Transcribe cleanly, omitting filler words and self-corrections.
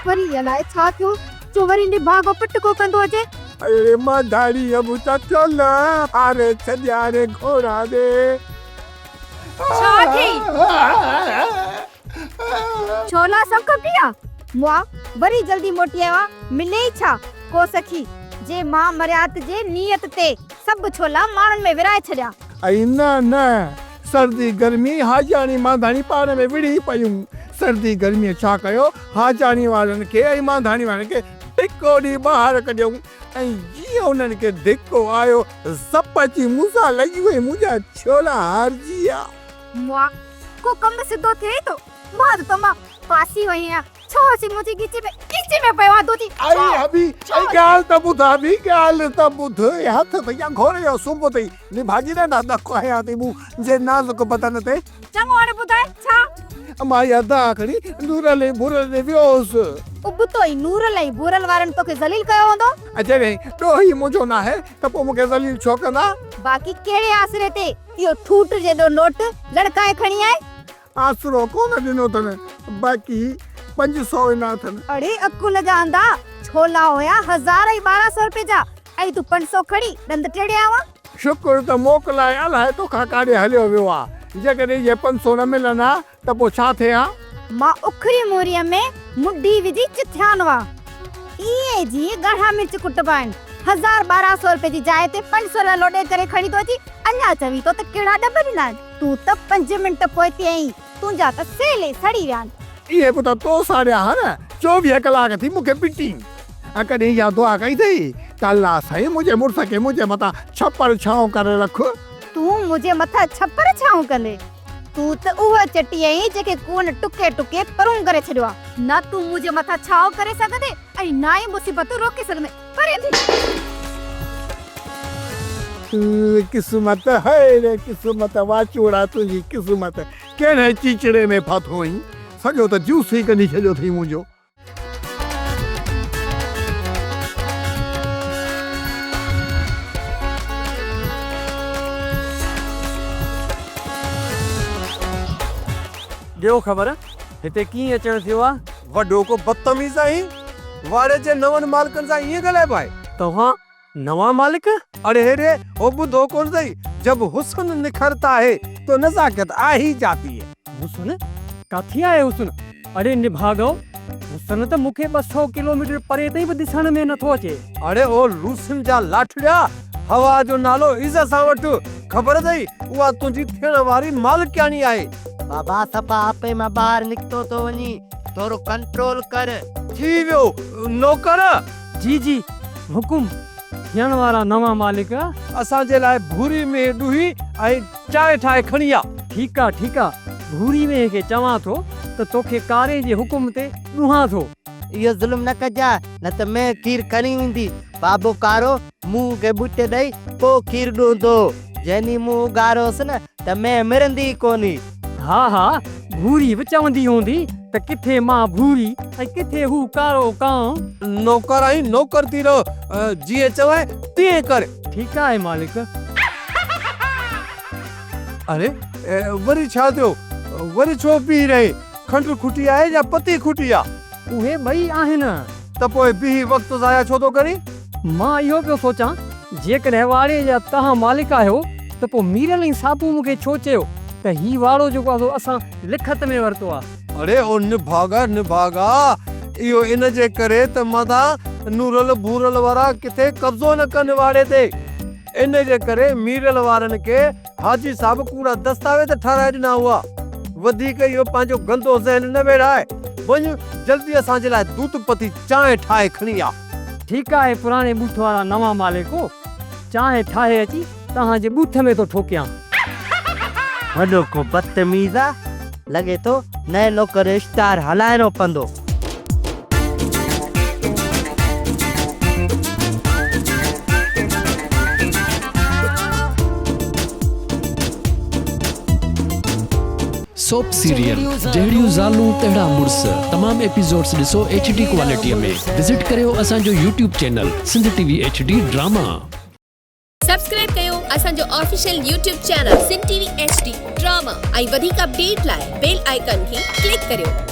वरी अलाए छा थियो जो वरी निभागो पटको कंदो अचे। अरे माधाड़ी अब चल अरे छॾिया रे घोड़ा दे। छा थी छोला सब कपिया मुआ वरी जल्दी मोटी आवा मिले छा को सखी जे मां मर्यात जे नियत ते सब छोला मारन में विराए छड्या। आई न सर्दी गर्मी हाजानी माधाणी पाण में विड़ी पयूं। सर्दी गर्मी छा कयो हाजानी वारन के ऐं माधाणी वारन के धिको डी बाहर कढियऊं ऐं जीअं उन्हनि के धिको आयो सप अची मूंसां लॻी वई मुंहिंजा छोला हारजी विया। मुआ को कम सिद्धो थे तो मां तो मां फासी वई है छो सी मुझे गिची में पवा दो थी। अरे अभी गाल त ॿुधा बि गाल त ॿुध हथ त या घोड़े जो सुंब तई नि भाजी ना न कोया ते मु जे नाज़ुक बदन ते चङो हाणे ॿुधाए छा। मां यादा खड़ी नूरले बुरले वियोस उबतोई नूरले बुरल वारन तो के जलील कयो होंदो। अचे वे तो ही मुजो ना है त पो मुके जलील छो कंदा। बाकी केड़े आसरे ते यो ठूट जेडो नोट लड़काए खणी आए। आसरो कोन दिनो तने बाकी 500 इना थन। अरे अकुल जानदा छोला होया 1200 रुपए जा आई तू 500 खड़ी दंद टेड़े आवा। शुक्र त मोकलाए अलाए तो काकाड़े हलियो वियो आ जगरे ये 500 न मिलना त पो छा थे आ। मां उखरी मोरिया में मुड्डी विजी चिथ्यानवा ये जी गढ़ा मिर्च कुटबाइन 1200 रुपए जी जाए ते 500 ला लोडे करे खड़ी तो जी अन्या चवी तो त केड़ा डबल ना तू त 5 मिनट पोइती आई तुंजा त सेले सड़ी व्यान। ये पुता तो सारे हा न 24 कलाक थी मुके पिटी अकॾहिं या दुआ कई थई त अल्लाह साईं मुझे मुर्स के मुझे मता छप्पर छांव करे रख। तू मुझे मथा छप्पर छांव कंदे तू त उह चटी आई जेके कोन टुके टुके परूं करे छडवा ना तू मुझे मथा छांव करे सकदे ऐ ना ही मुसीबत रोके सकदे परे थी। किस्मत है रे किस्मत वाचोड़ा तुझी किस्मत केड़े चिचड़े में फाथो ही सजो त जूस ही कनी छजो थई मुजो। ॾियो ख़बर हिते कीअं अचण थियो आ। वडो को बदतमीज़ आई वारे जे नवन मालिकन सा ये गले भाई तव्हां नवा मालिक। अरे रे ओ बुधो कोन दई जब हुस्न निखरता है तो नजाकत आ ही जाती है। हुस्न काथी आए हुस्न। अरे निभागो हुस्न त मुखे 200 किलोमीटर परे ताईं भी दिसण में नथो अचे। अरे ओ लूसन जा लाठड़िया हवा जो नालो इज़त सा वठ खबर दई उहा तुजी थियण वारी मालिकानी आहे। बाबा सपा आपे मां बाहर निकतो तो वनी थोरो कंट्रोल कर। थी वियो नौकर। जी जी हुकुम थियण वारा नवा मालिक असा जे लाए भूरी में दुही आई चाय ठाए खणी आ। ठीक आ भूरी में के चवा थो त तोखे कारे जे हुकुम ते दुहा थो। यो जुल्म न कजा न त मैं खीर खणी वेंदी। बाबो कारो मुंह के बुटे दई पो खीर दूंदो जनी मुंह गारोस न त मैं मरंदी कोनी। हा भूरी भी चवंदी होंदी त किथे मां भूरी ऐं किथे हू कारो कां। नौकर आई नौकर तीरो जीए चवे तीए कर। ठीक है मालिक। अरे वरी छा थियो वरी छो पी रहे खंड खुटी आहे या पती खुटी आ। उहे बई आहिन त पोइ बि वक्त जाया छो तो करी। मां इहो पियो सोचां जेकॾहिं वारे जा तव्हां मालिक आहियो त पोइ मीरल ऐं साबू मूंखे छो चयो त ही वारो जेको आहे असां लिखत में वरतो आहे। अरे ओ निभागा इहो इन जे करे त मदा नूरल भूरल वारा किथे कब्जो न कन वारे ते इन जे करे मीरल वारन के हाजी साहब पूरा दस्तावेज ठाराए ॾिना हुआ। वधीक इहो पंहिंजो गंदो ज़हन न वेड़ाए वञ जल्दी असां जे लाइ दूध पती चांहि ठाहे खणी आ। ठीक आहे पुराणे बूथ वारा नवा मालिको चांहि ठाहे अची तव्हां जे बूथ में तो ठोकियां। वडो को बदतमीज़ा लगे तो नए नौकर इश्तार हलाइनो पंदो। सोप सीरियल जहिड़ियूं ज़ालूं तहिड़ा मुड़स तमाम एपिसोड्स ॾिसो HD क्वालिटीअ में। विजिट करियो असांजो YouTube channel Sindh TV HD drama. Subscribe कयो असांजो official YouTube channel Sindh TV HD drama ऐं वधीक अपडेट लाइ बेल आइकन खे क्लिक करियो।